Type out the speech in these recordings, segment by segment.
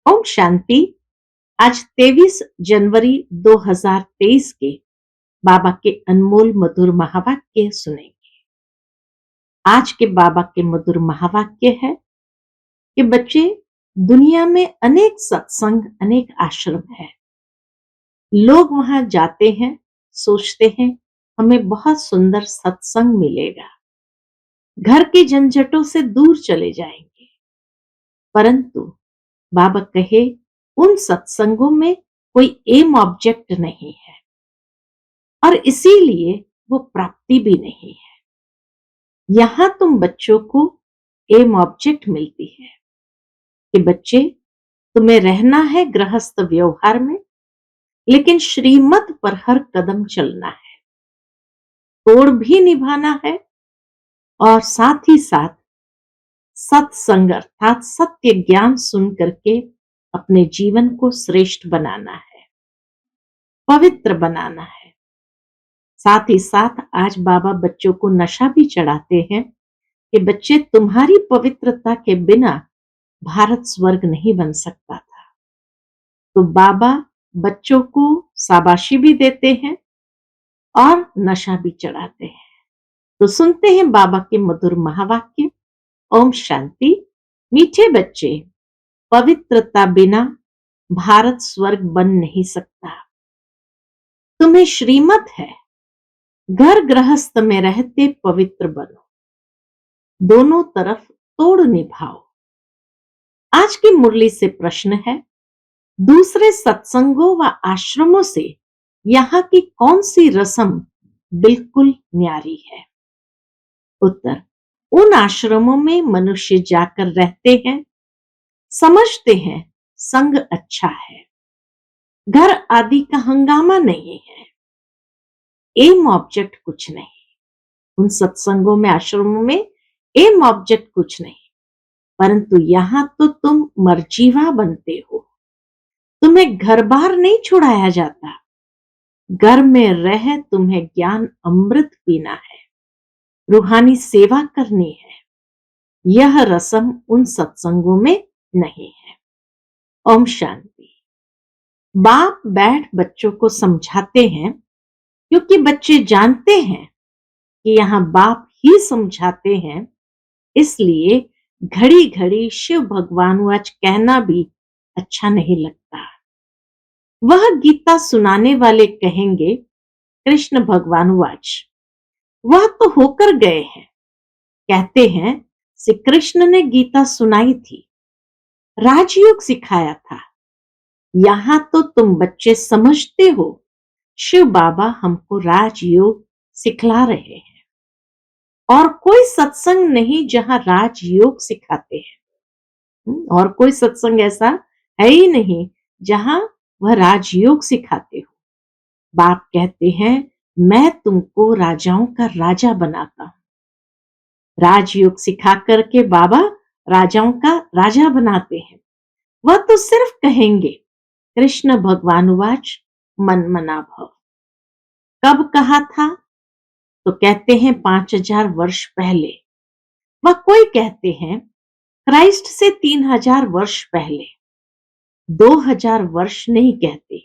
ओम शांति। आज 23 जनवरी 2023 के बाबा के अनमोल मधुर महावाक्य सुनेंगे। आज के बाबा के मधुर महावाक्य है कि बच्चे, दुनिया में अनेक सत्संग, अनेक आश्रम है। लोग वहां जाते हैं, सोचते हैं हमें बहुत सुंदर सत्संग मिलेगा, घर की झंझटों से दूर चले जाएंगे। परंतु बाबा कहे, उन सत्संगों में कोई एम ऑब्जेक्ट नहीं है और इसीलिए वो प्राप्ति भी नहीं है। यहां तुम बच्चों को एम ऑब्जेक्ट मिलती है कि बच्चे, तुम्हें रहना है गृहस्थ व्यवहार में, लेकिन श्रीमत पर हर कदम चलना है, तोड़ भी निभाना है और साथ ही साथ सत्संग अर्थात सत्य ज्ञान सुन करके अपने जीवन को श्रेष्ठ बनाना है, पवित्र बनाना है। साथ ही साथ आज बाबा बच्चों को नशा भी चढ़ाते हैं कि बच्चे, तुम्हारी पवित्रता के बिना भारत स्वर्ग नहीं बन सकता था। तो बाबा बच्चों को शाबाशी भी देते हैं और नशा भी चढ़ाते हैं। तो सुनते हैं बाबा के मधुर महावाक्य। ओम शांति। मीठे बच्चे, पवित्रता बिना भारत स्वर्ग बन नहीं सकता। तुम्हें श्रीमत है, घर गृहस्थ में रहते पवित्र बनो, दोनों तरफ तोड़ निभाओ। आज की मुरली से प्रश्न है, दूसरे सत्संगों व आश्रमों से यहाँ की कौन सी रस्म बिल्कुल न्यारी है? उत्तर, उन आश्रमों में मनुष्य जाकर रहते हैं, समझते हैं संग अच्छा है, घर आदि का हंगामा नहीं है, एम ऑब्जेक्ट कुछ नहीं। उन सत्संगों में, आश्रमों में एम ऑब्जेक्ट कुछ नहीं, परंतु यहां तो तुम मर्जीवा बनते हो। तुम्हें घर बार नहीं छुड़ाया जाता, घर में रह तुम्हें ज्ञान अमृत पीना है, रूहानी सेवा करनी है। यह रस्म उन सत्संगों में नहीं है। ओम शांति। बाप बैठ बच्चों को समझाते हैं, क्योंकि बच्चे जानते हैं कि यहाँ बाप ही समझाते हैं, इसलिए घड़ी घड़ी शिव भगवानुवाच कहना भी अच्छा नहीं लगता। वह गीता सुनाने वाले कहेंगे, कृष्ण भगवानुवाच, वह तो होकर गए हैं। कहते हैं श्री कृष्ण ने गीता सुनाई थी, राजयोग सिखाया था। यहां तो तुम बच्चे समझते हो, शिव बाबा हमको राजयोग सिखला रहे हैं और कोई सत्संग नहीं जहां राजयोग सिखाते हैं। और कोई सत्संग ऐसा है ही नहीं जहां वह राजयोग सिखाते हो। बाप कहते हैं, मैं तुमको राजाओं का राजा बनाता हूं। राजयोग सिखा करके बाबा राजाओं का राजा बनाते हैं। वह तो सिर्फ कहेंगे, कृष्ण भगवानुवाच मन मना भव। कब कहा था? तो कहते हैं 5000 वर्ष पहले। वह कोई कहते हैं क्राइस्ट से 3000 वर्ष पहले। 2000 वर्ष नहीं कहते,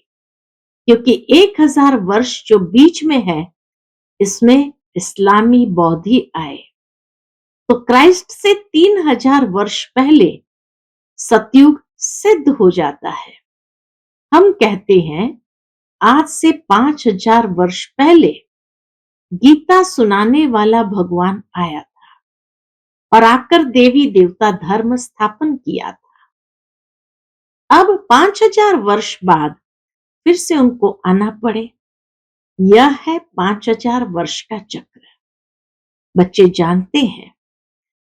क्योंकि 1000 वर्ष जो बीच में है, इसमें इस्लामी बौद्धि आए। तो क्राइस्ट से 3000 वर्ष पहले सतयुग सिद्ध हो जाता है। हम कहते हैं आज से 5000 वर्ष पहले गीता सुनाने वाला भगवान आया था और आकर देवी देवता धर्म स्थापन किया था। अब 5000 वर्ष बाद फिर से उनको आना पड़े, यह है 5000 वर्ष का चक्र। बच्चे जानते हैं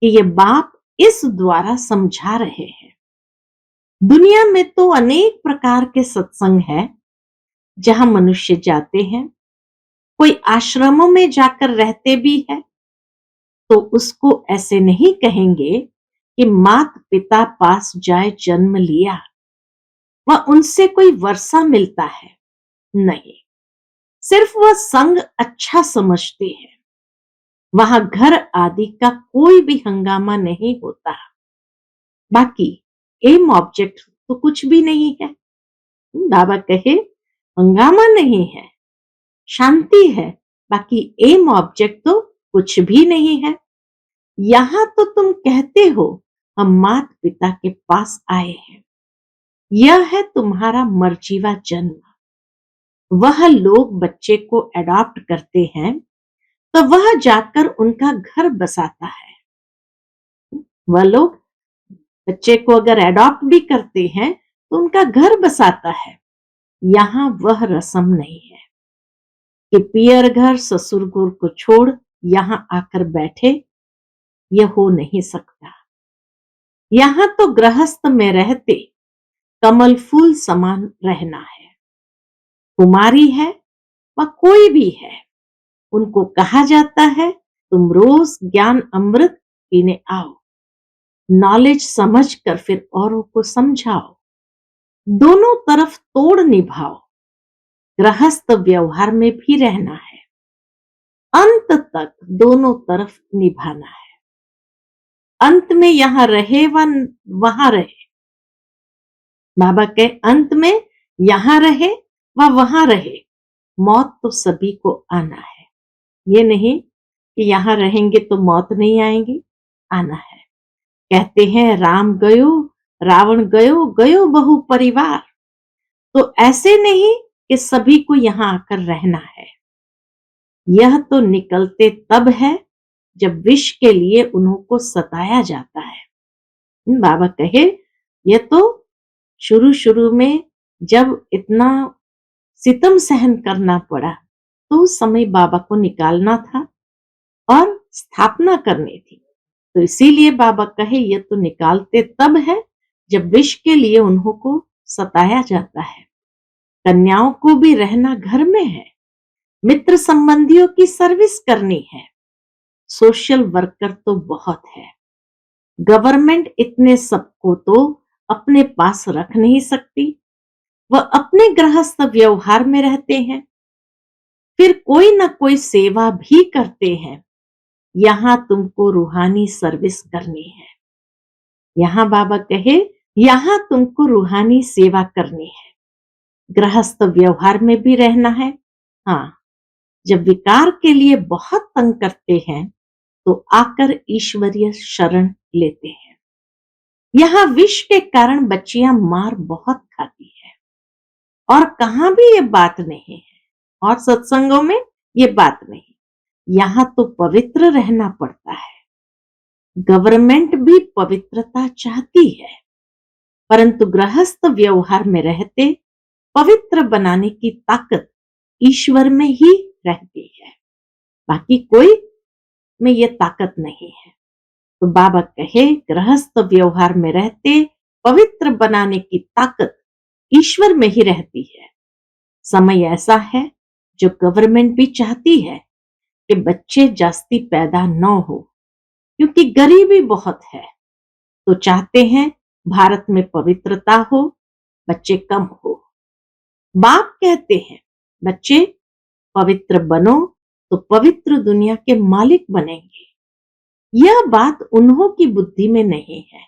कि ये बाप इस द्वारा समझा रहे हैं। दुनिया में तो अनेक प्रकार के सत्संग है जहां मनुष्य जाते हैं। कोई आश्रमों में जाकर रहते भी है, तो उसको ऐसे नहीं कहेंगे कि मात पिता पास जाए जन्म लिया, वह उनसे कोई वर्षा मिलता है, नहीं। सिर्फ वह संग अच्छा समझते हैं। वहां घर आदि का कोई भी हंगामा नहीं होता। बाकी एम ऑब्जेक्ट तो कुछ भी नहीं है। बाबा कहे हंगामा नहीं है, शांति है, बाकी एम ऑब्जेक्ट तो कुछ भी नहीं है। यहाँ तो तुम कहते हो हम माता पिता के पास आए हैं, यह है तुम्हारा मर्जीवा जन्म। वह लोग बच्चे को अडॉप्ट करते हैं तो वह जाकर उनका घर बसाता है। वह लोग बच्चे को अगर अडॉप्ट भी करते हैं तो उनका घर बसाता है। यहाँ वह रस्म नहीं है कि पियर घर ससुर गुर को छोड़ यहाँ आकर बैठे, यह हो नहीं सकता। यहाँ तो गृहस्थ में रहते कमल फूल समान रहना है। कुमारी है व कोई भी है, उनको कहा जाता है तुम रोज ज्ञान अमृत पीने आओ, नॉलेज समझ कर फिर औरों को समझाओ, दोनों तरफ तोड़ निभाओ। गृहस्थ व्यवहार में भी रहना है, अंत तक दोनों तरफ निभाना है। अंत में यहां रहे व वहां रहे। बाबा के अंत में यहां रहे व वहां रहे, मौत तो सभी को आना है। ये नहीं कि यहां रहेंगे तो मौत नहीं आएगी, आना है। कहते हैं राम गयो रावण गयो, गयो बहु परिवार। तो ऐसे नहीं कि सभी को यहां आकर रहना है। यह तो निकलते तब है जब विष के लिए उनको सताया जाता है। बाबा कहे ये तो शुरू शुरू में जब इतना सितम सहन करना पड़ा तो उस समय बाबा को निकालना था और स्थापना करनी थी। तो इसीलिए बाबा कहे ये तो निकालते तब है जब विष के लिए उनको सताया जाता है। कन्याओं को भी रहना घर में है, मित्र संबंधियों की सर्विस करनी है। सोशल वर्कर तो बहुत है, गवर्नमेंट इतने सबको तो अपने पास रख नहीं सकती। वह अपने गृहस्थ व्यवहार में रहते हैं, फिर कोई ना कोई सेवा भी करते हैं। यहां तुमको रूहानी सर्विस करनी है। यहां बाबा कहे यहां तुमको रूहानी सेवा करनी है, गृहस्थ व्यवहार में भी रहना है। हाँ, जब विकार के लिए बहुत तंग करते हैं तो आकर ईश्वरीय शरण लेते हैं। यहाँ विष के कारण बच्चियां मार बहुत खाती है और कहां भी ये बात नहीं है और सत्संगों में ये बात नहीं। यहाँ तो पवित्र रहना पड़ता है। गवर्नमेंट भी पवित्रता चाहती है, परंतु गृहस्थ व्यवहार में रहते पवित्र बनाने की ताकत ईश्वर में ही रहती है, बाकी कोई में ये ताकत नहीं है। तो बाबा कहे गृहस्थ व्यवहार में रहते पवित्र बनाने की ताकत ईश्वर में ही रहती है। समय ऐसा है जो गवर्नमेंट भी चाहती है कि बच्चे जास्ती पैदा न हो, क्योंकि गरीबी बहुत है। तो चाहते हैं भारत में पवित्रता हो, बच्चे कम हो। बाप कहते हैं बच्चे पवित्र बनो तो पवित्र दुनिया के मालिक बनेंगे। यह बात उन्हों की बुद्धि में नहीं है।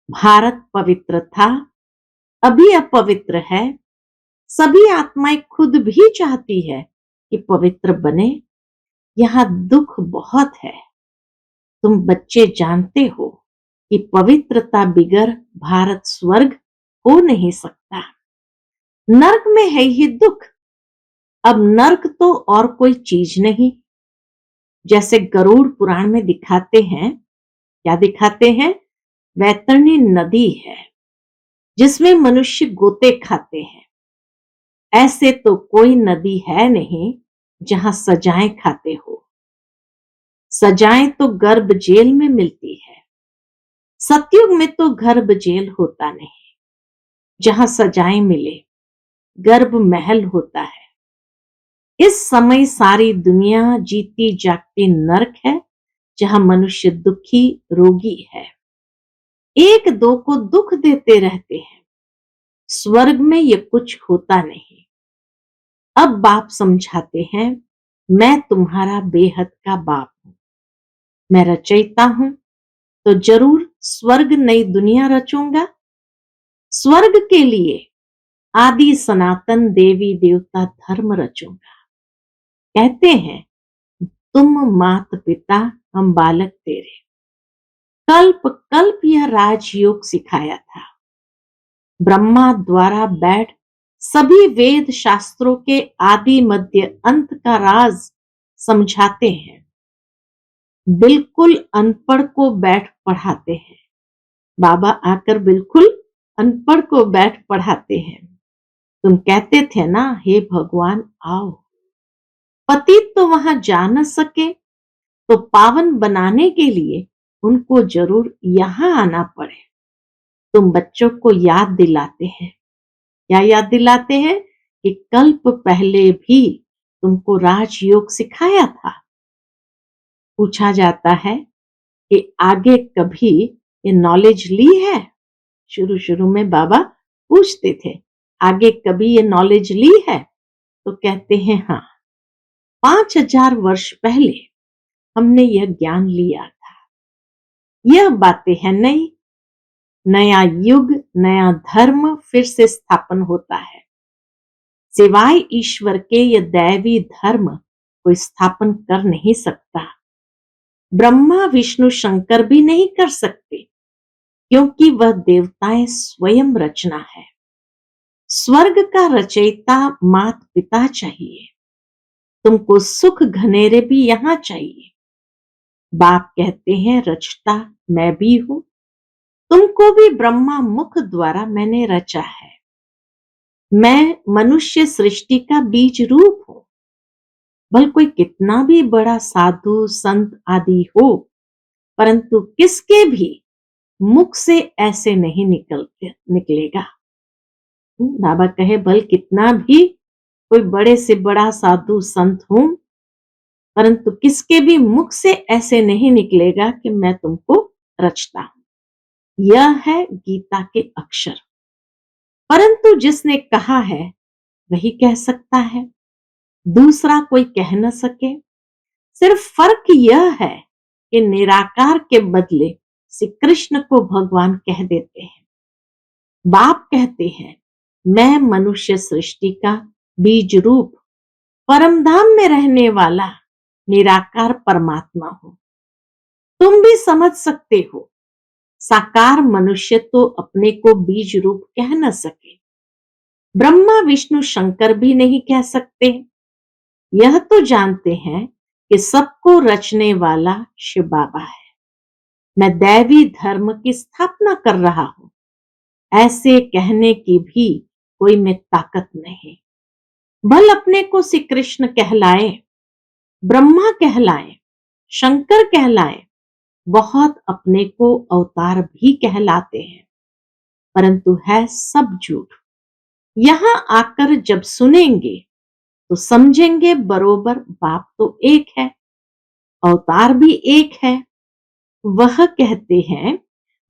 भारत पवित्र था, अभी अपवित्र है। सभी आत्माएं खुद भी चाहती है कि पवित्र बने। यहाँ दुख बहुत है। तुम बच्चे जानते हो कि पवित्रता बिगर भारत स्वर्ग हो नहीं सकता। नर्क में है ही दुख। अब नर्क तो और कोई चीज नहीं। जैसे गरुड़ पुराण में दिखाते हैं, क्या दिखाते हैं? वैतरणी नदी है जिसमें मनुष्य गोते खाते हैं। ऐसे तो कोई नदी है नहीं जहां सजाएं खाते हो। सजाएं तो गर्भ जेल में मिलती है। सतयुग में तो गर्भ जेल होता नहीं, जहां सजाएं मिले, गर्भ महल होता है। इस समय सारी दुनिया जीती जागती नरक है, जहां मनुष्य दुखी रोगी है, एक दो को दुख देते रहते हैं। स्वर्ग में ये कुछ होता नहीं। अब बाप समझाते हैं, मैं तुम्हारा बेहद का बाप हूं, मैं रचयिता हूं, तो जरूर स्वर्ग नई दुनिया रचूंगा। स्वर्ग के लिए आदि सनातन देवी देवता धर्म रचूंगा। कहते हैं तुम मात पिता हम बालक तेरे। कल्प कल्प यह राजयोग सिखाया था। ब्रह्मा द्वारा बैठ सभी वेद शास्त्रों के आदि मध्य अंत का राज समझाते हैं। बिल्कुल अनपढ़ को बैठ पढ़ाते हैं। बाबा आकर बिल्कुल अनपढ़ को बैठ पढ़ाते हैं। तुम कहते थे ना, हे भगवान आओ। पतित तो वहां जा न सके तो पावन बनाने के लिए उनको जरूर यहां आना पड़े। तुम बच्चों को याद दिलाते हैं। क्या याद दिलाते हैं? कि कल्प पहले भी तुमको राजयोग सिखाया था। पूछा जाता है कि आगे कभी ये नॉलेज ली है? शुरू शुरू में बाबा पूछते थे, आगे कभी ये नॉलेज ली है? तो कहते हैं हाँ, 5000 वर्ष पहले हमने यह ज्ञान लिया था। यह बातें हैं नई। नया युग, नया धर्म फिर से स्थापन होता है। सिवाय ईश्वर के यह दैवी धर्म कोई स्थापन कर नहीं सकता। ब्रह्मा विष्णु शंकर भी नहीं कर सकते, क्योंकि वह देवताएं स्वयं रचना है। स्वर्ग का रचयिता मात पिता चाहिए। तुमको सुख घनेरे भी यहां चाहिए। बाप कहते हैं रचता मैं भी हूं। तुमको भी ब्रह्मा मुख द्वारा मैंने रचा है। मैं मनुष्य सृष्टि का बीज रूप हूं। भल कोई कितना भी बड़ा साधु संत आदि हो, परंतु किसके भी मुख से ऐसे नहीं निकलेगा। बाबा कहे भल कितना भी कोई बड़े से बड़ा साधु संत हूं, परंतु किसके भी मुख से ऐसे नहीं निकलेगा कि मैं तुमको रचता हूं। यह है गीता के अक्षर। परंतु जिसने कहा है वही कह सकता है, दूसरा कोई कह न सके। सिर्फ फर्क यह है कि निराकार के बदले श्री कृष्ण को भगवान कह देते हैं। बाप कहते हैं मैं मनुष्य सृष्टि का बीज रूप परमधाम में रहने वाला निराकार परमात्मा हूं। तुम भी समझ सकते हो, साकार मनुष्य तो अपने को बीज रूप कह न सके। ब्रह्मा विष्णु शंकर भी नहीं कह सकते। यह तो जानते हैं कि सबको रचने वाला शिव बाबा है। मैं दैवी धर्म की स्थापना कर रहा हूं, ऐसे कहने की भी कोई में ताकत नहीं। भल अपने को श्री कृष्ण कहलाए, ब्रह्मा कहलाए, शंकर कहलाए, बहुत अपने को अवतार भी कहलाते हैं, परंतु है सब झूठ। यहां आकर जब सुनेंगे तो समझेंगे बरोबर बाप तो एक है, अवतार भी एक है। वह कहते हैं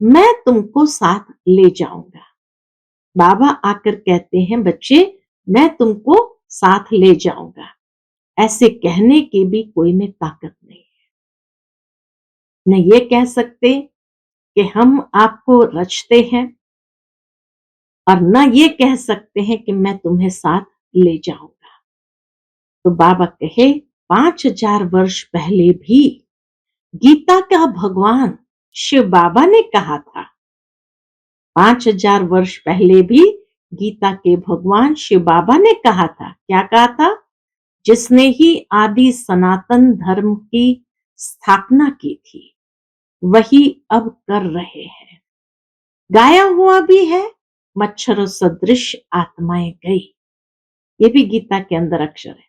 मैं तुमको साथ ले जाऊंगा। बाबा आकर कहते हैं बच्चे मैं तुमको साथ ले जाऊंगा। ऐसे कहने की भी कोई में ताकत नहीं है। न ये कह सकते कि हम आपको रचते हैं, और न ये कह सकते हैं कि मैं तुम्हें साथ ले जाऊंगा। तो बाबा कहे 5000 वर्ष पहले भी गीता का भगवान शिव बाबा ने कहा था। 5000 वर्ष पहले भी गीता के भगवान शिव बाबा ने कहा था। क्या कहा था? जिसने ही आदि सनातन धर्म की स्थापना की थी वही अब कर रहे हैं। गाया हुआ भी है मच्छरों सदृश आत्माएं गई। ये भी गीता के अंदर अक्षर है।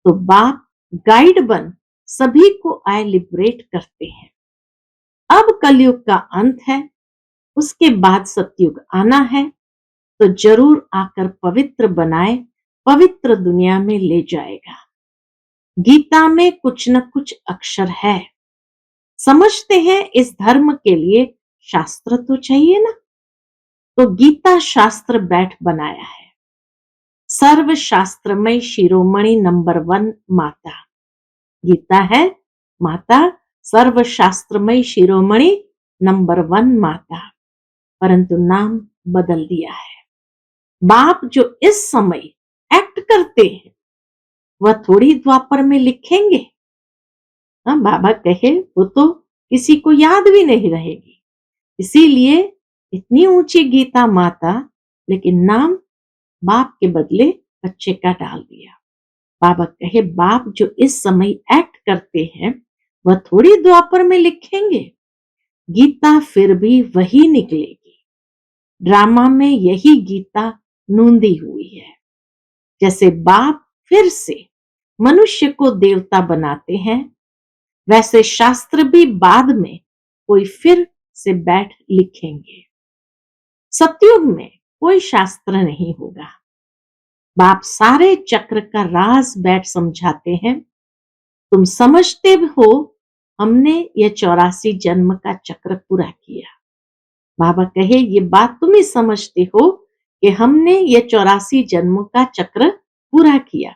तो बाप गाइड बन सभी को आए लिबरेट करते हैं। अब कलयुग का अंत है, उसके बाद सतयुग आना है, तो जरूर आकर पवित्र बनाए, पवित्र दुनिया में ले जाएगा। गीता में कुछ न कुछ अक्षर है। समझते हैं इस धर्म के लिए शास्त्र तो चाहिए ना, तो गीता शास्त्र बैठ बनाया है। सर्व शास्त्रमय शिरोमणि नंबर 1 माता गीता है। माता सर्व शास्त्रमय शिरोमणि नंबर 1 माता, परंतु नाम बदल दिया है। बाप जो इस समय एक्ट करते हैं वह थोड़ी द्वापर में लिखेंगे। हाँ, बाबा कहे वो तो किसी को याद भी नहीं रहेगी। इसीलिए इतनी ऊंची गीता माता, लेकिन नाम बाप के बदले बच्चे का डाल दिया। बाबा कहे बाप जो इस समय एक्ट करते हैं वह थोड़ी द्वापर में लिखेंगे। गीता फिर भी वही निकलेगी। ड्रामा में यही गीता नूंदी हुई है। जैसे बाप फिर से मनुष्य को देवता बनाते हैं, वैसे शास्त्र भी बाद में कोई फिर से बैठ लिखेंगे। सतयुग में कोई शास्त्र नहीं होगा। बाप सारे चक्र का राज बैठ समझाते हैं। तुम समझते हो हमने ये 84 जन्म का चक्र पूरा किया। बाबा कहे ये बात तुम ही समझते हो कि हमने ये 84 जन्मों का चक्र पूरा किया।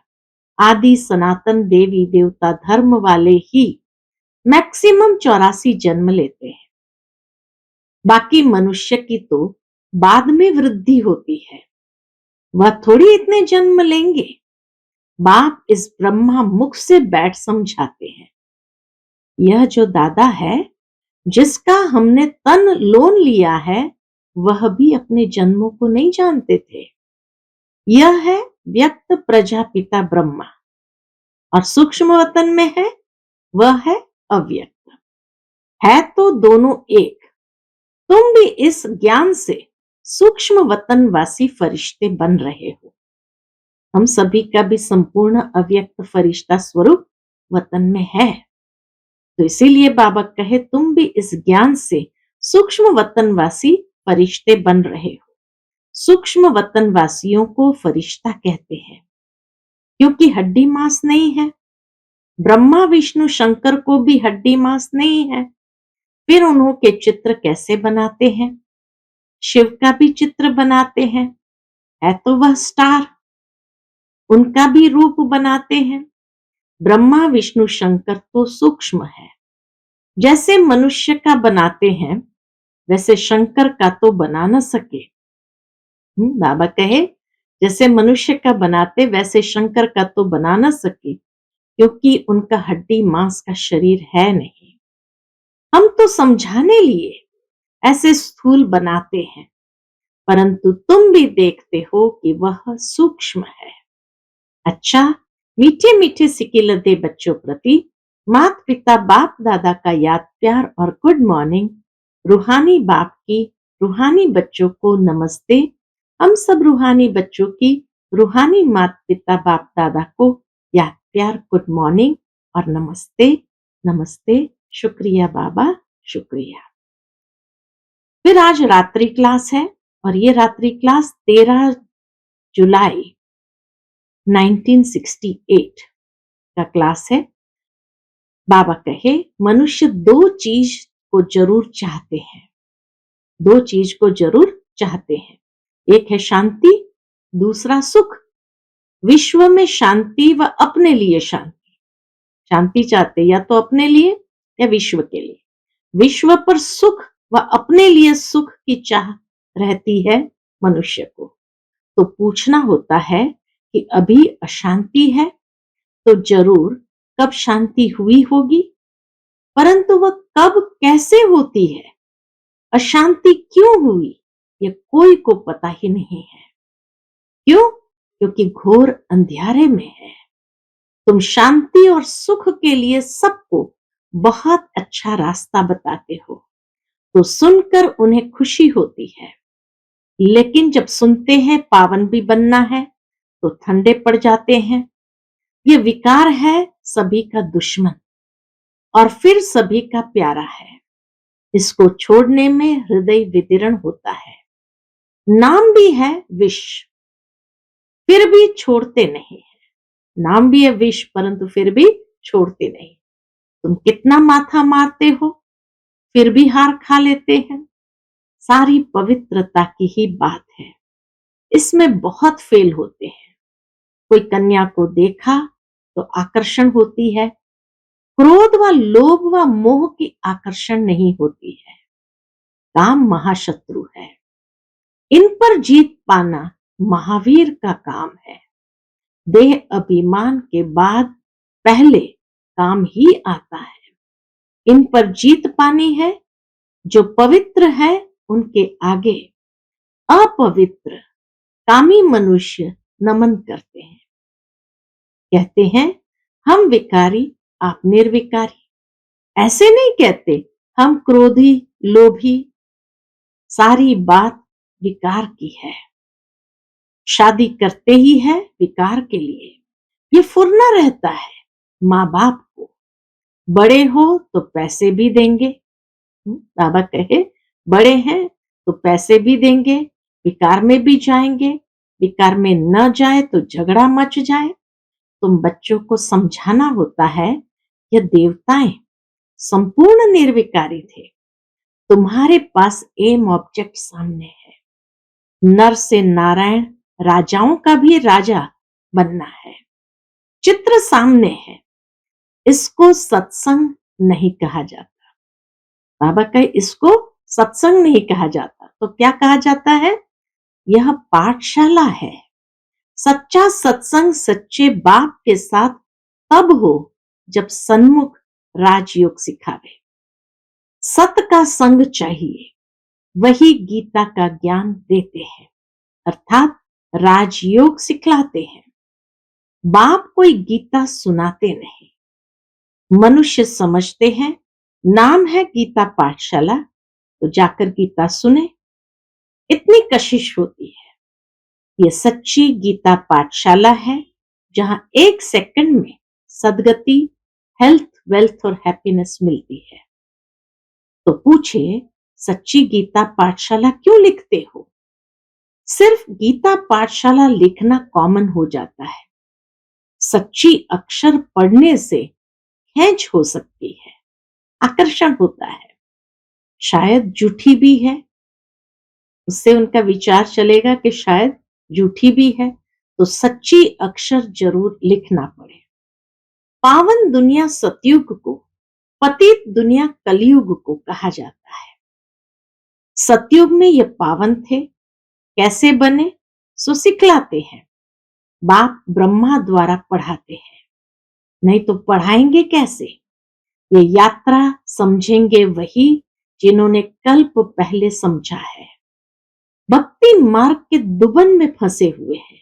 आदि सनातन देवी देवता धर्म वाले ही मैक्सिमम 84 जन्म लेते हैं। बाकी मनुष्य की तो बाद में वृद्धि होती है, वह थोड़ी इतने जन्म लेंगे। बाप इस ब्रह्मा मुख से बैठ समझाते हैं। यह जो दादा है जिसका हमने तन लोन लिया है, वह भी अपने जन्मों को नहीं जानते थे। यह है व्यक्त प्रजापिता ब्रह्मा, और सूक्ष्म वतन में है वह है अव्यक्त। है तो दोनों एक। तुम भी इस ज्ञान से सूक्ष्म वतनवासी फरिश्ते बन रहे हो। हम सभी का भी संपूर्ण अव्यक्त फरिश्ता स्वरूप वतन में है। तो इसीलिए बाबा कहे तुम भी इस ज्ञान से सूक्ष्म वतनवासी फरिश्ते बन रहे हो। सूक्ष्म वतनवासियों को फरिश्ता कहते हैं क्योंकि हड्डी मांस नहीं है। ब्रह्मा विष्णु शंकर को भी हड्डी मांस नहीं है, फिर उन्हों के चित्र कैसे बनाते हैं? शिव का भी चित्र बनाते हैं, है तो वह स्टार, उनका भी रूप बनाते हैं। ब्रह्मा विष्णु शंकर तो सूक्ष्म है। जैसे मनुष्य का बनाते हैं वैसे शंकर का तो बना न सके। बाबा कहे जैसे मनुष्य का बनाते वैसे शंकर का तो बना न सके, क्योंकि उनका हड्डी मांस का शरीर है नहीं। हम तो समझाने लिए ऐसे स्थूल बनाते हैं, परंतु तुम भी देखते हो कि वह सूक्ष्म है। अच्छा, मीठे मीठे सिकिलते बच्चों प्रति माता पिता बाप दादा का याद प्यार और गुड मॉर्निंग। रूहानी बाप की रूहानी बच्चों को नमस्ते। हम सब रूहानी बच्चों की रूहानी माता पिता बाप दादा को याद प्यार गुड मॉर्निंग और नमस्ते। नमस्ते, शुक्रिया बाबा, शुक्रिया। फिर आज रात्रि क्लास है और ये रात्रि क्लास 13 जुलाई 1968 का क्लास है। बाबा कहे मनुष्य दो चीज को जरूर चाहते हैं, दो चीज को जरूर चाहते हैं। एक है शांति, दूसरा सुख। विश्व में शांति व अपने लिए शांति। शांति चाहते या तो अपने लिए या विश्व के लिए। विश्व पर सुख व अपने लिए सुख की चाह रहती है मनुष्य को। तो पूछना होता है कि अभी अशांति है तो जरूर कब शांति हुई होगी, परंतु वह कब कैसे होती है, अशांति क्यों हुई, ये कोई को पता ही नहीं है। क्यों? क्योंकि घोर अंधियारे में है। तुम शांति और सुख के लिए सबको बहुत अच्छा रास्ता बताते हो, तो सुनकर उन्हें खुशी होती है। लेकिन जब सुनते हैं पावन भी बनना है तो ठंडे पड़ जाते हैं। ये विकार है सभी का दुश्मन और फिर सभी का प्यारा है। इसको छोड़ने में हृदय विदीर्ण होता है। नाम भी है विष, फिर भी छोड़ते नहीं है। नाम भी है विष, परंतु फिर भी छोड़ते नहीं। तुम कितना माथा मारते हो फिर भी हार खा लेते हैं। सारी पवित्रता की ही बात है, इसमें बहुत फेल होते हैं। कोई कन्या को देखा तो आकर्षण होती है, क्रोध व लोभ व मोह की आकर्षण नहीं होती है। काम महाशत्रु है, इन पर जीत पाना महावीर का काम है। देह अभिमान के बाद पहले काम ही आता है। इन पर जीत पानी है। जो पवित्र है उनके आगे अपवित्र कामी मनुष्य नमन करते हैं। कहते हैं हम विकारी, आप निर्विकारी। ऐसे नहीं कहते हम क्रोधी, लोभी। सारी बात विकार की है। शादी करते ही है विकार के लिए। ये फुरना रहता है माँ बाप को। बड़े हो तो पैसे भी देंगे। बाबा कहे बड़े हैं तो पैसे भी देंगे, विकार में भी जाएंगे। विकार में न जाए तो झगड़ा मच जाए। तुम बच्चों को समझाना होता है, यह देवताएं संपूर्ण निर्विकारी थे। तुम्हारे पास एम ऑब्जेक्ट सामने है। नर से नारायण, राजाओं का भी राजा बनना है। चित्र सामने है। इसको सत्संग नहीं कहा जाता। बाबा कहे इसको सत्संग नहीं कहा जाता तो क्या कहा जाता है? यह पाठशाला है। सच्चा सत्संग सच्चे बाप के साथ तब हो जब सन्मुख राजयोग सिखावे। सत का संग चाहिए, वही गीता का ज्ञान देते हैं, अर्थात राजयोग सिखलाते हैं। बाप कोई गीता सुनाते नहीं। मनुष्य समझते हैं नाम है गीता पाठशाला तो जाकर गीता सुने, इतनी कशिश होती है। ये सच्ची गीता पाठशाला है जहां 1 सेकंड में सदगति, हेल्थ, वेल्थ और हैप्पीनेस मिलती है। तो पूछे सच्ची गीता पाठशाला क्यों लिखते हो? सिर्फ गीता पाठशाला लिखना कॉमन हो जाता है। सच्ची अक्षर पढ़ने से खेच हो सकती है, आकर्षण होता है। शायद झूठी भी है, उससे उनका विचार चलेगा कि शायद झूठी भी है, तो सच्ची अक्षर जरूर लिखना पड़े। पावन दुनिया सतयुग को, पतित दुनिया कलयुग को कहा जाता है। सतयुग में ये पावन थे। कैसे बने? सो सिखलाते हैं। बाप ब्रह्मा द्वारा पढ़ाते हैं, नहीं तो पढ़ाएंगे कैसे? ये यात्रा समझेंगे वही जिन्होंने कल्प पहले समझा है। भक्ति मार्ग के दुबन में फंसे हुए हैं।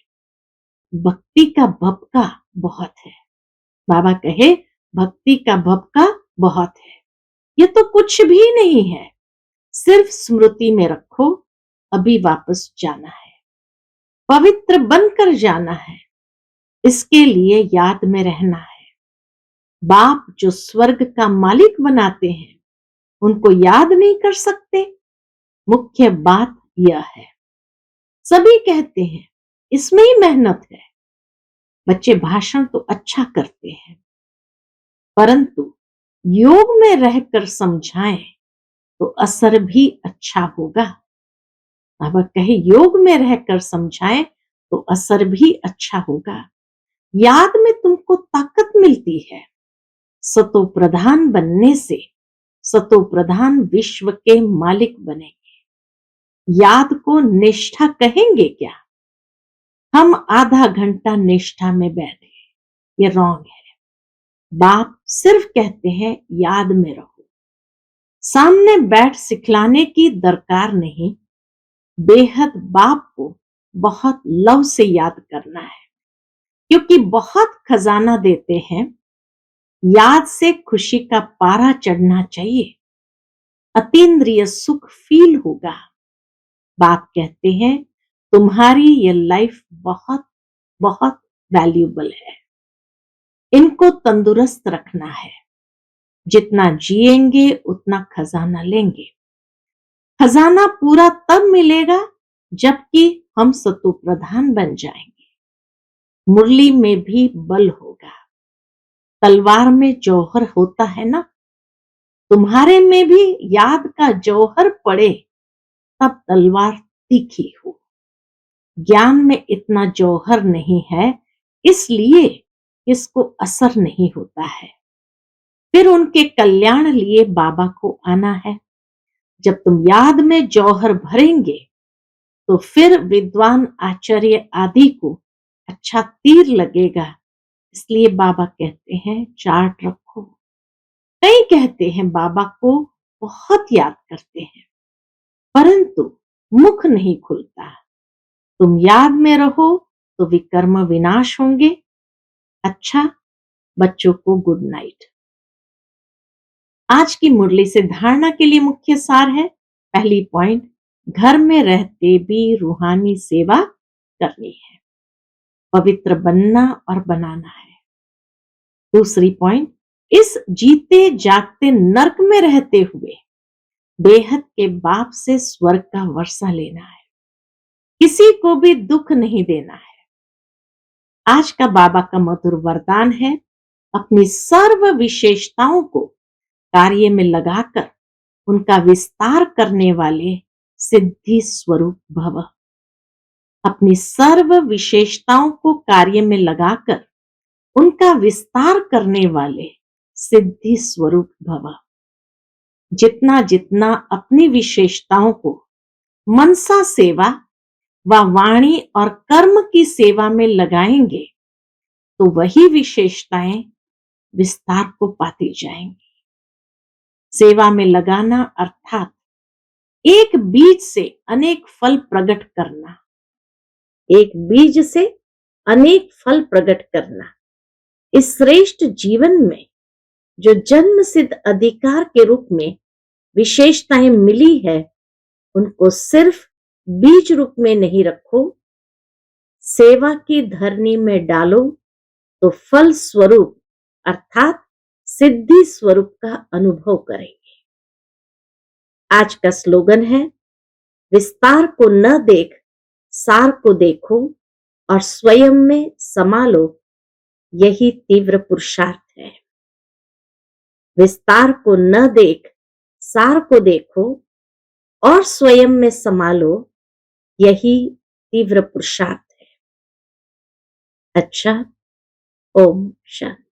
भक्ति का भपका बहुत है। बाबा कहे भक्ति का भपका बहुत है। ये तो कुछ भी नहीं है, सिर्फ स्मृति में रखो, अभी वापस जाना है, पवित्र बनकर जाना है। इसके लिए याद में रहना है। बाप जो स्वर्ग का मालिक बनाते हैं उनको याद नहीं कर सकते। मुख्य बात यह है। सभी कहते हैं इसमें ही मेहनत है। बच्चे भाषण तो अच्छा करते हैं, परंतु योग में रहकर समझाएं तो असर भी अच्छा होगा। बाबा कहे योग में रहकर समझाएं तो असर भी अच्छा होगा। याद में तुमको ताकत मिलती है। सतो प्रधान बनने से सतो प्रधान विश्व के मालिक बनेंगे। याद को निष्ठा कहेंगे क्या? हम आधा घंटा निष्ठा में बैठे, ये रॉन्ग है। बाप सिर्फ कहते हैं याद में रहो। सामने बैठ सिखलाने की दरकार नहीं। बेहद बाप को बहुत लव से याद करना है, क्योंकि बहुत खजाना देते हैं। याद से खुशी का पारा चढ़ना चाहिए, अतीन्द्रिय सुख फील होगा। बाप कहते हैं तुम्हारी ये लाइफ बहुत बहुत वैल्यूबल है। इनको तंदुरुस्त रखना है। जितना जिएंगे उतना खजाना लेंगे। खजाना पूरा तब मिलेगा जबकि हम सतो प्रधान बन जाएंगे। मुरली में भी बल होगा। तलवार में जौहर होता है ना, तुम्हारे में भी याद का जौहर पड़े तब तलवार तीखी हो। ज्ञान में इतना जौहर नहीं है, इसलिए इसको असर नहीं होता है। फिर उनके कल्याण लिए बाबा को आना है। जब तुम याद में जौहर भरेंगे तो फिर विद्वान आचार्य आदि को अच्छा तीर लगेगा। इसलिए बाबा कहते हैं चार्ट रखो। कई कहते हैं बाबा को बहुत याद करते हैं, परंतु मुख नहीं खुलता। तुम याद में रहो तो विकर्म विनाश होंगे। अच्छा, बच्चों को गुड नाइट। आज की मुरली से धारणा के लिए मुख्य सार है। पहली पॉइंट, घर में रहते भी रूहानी सेवा करनी है, पवित्र बनना और बनाना है। दूसरी पॉइंट, इस जीते जागते नरक में रहते हुए बेहद के बाप से स्वर्ग का वर्षा लेना है, किसी को भी दुख नहीं देना है। आज का बाबा का मधुर वरदान है, अपनी सर्व विशेषताओं को कार्य में लगाकर उनका विस्तार करने वाले सिद्धि स्वरूप भव। अपनी सर्व विशेषताओं को कार्य में लगाकर उनका विस्तार करने वाले सिद्धि स्वरूप भव। जितना जितना अपनी विशेषताओं को मनसा सेवा व वाणी और कर्म की सेवा में लगाएंगे तो वही विशेषताएं विस्तार को पाती जाएंगी। सेवा में लगाना अर्थात एक बीज से अनेक फल प्रकट करना, एक बीज से अनेक फल प्रकट करना। इस श्रेष्ठ जीवन में जो जन्म सिद्ध अधिकार के रूप में विशेषताएं मिली है, उनको सिर्फ बीज रूप में नहीं रखो, सेवा की धरनी में डालो तो फल स्वरूप अर्थात सिद्धि स्वरूप का अनुभव करेंगे। आज का स्लोगन है, विस्तार को न देख सार को देखो और स्वयं में समा लो, यही तीव्र पुरुषार्थ है। विस्तार को न देख सार को देखो और स्वयं में समा लो, यही तीव्र पुरुषार्थ है। अच्छा, ओम शांति।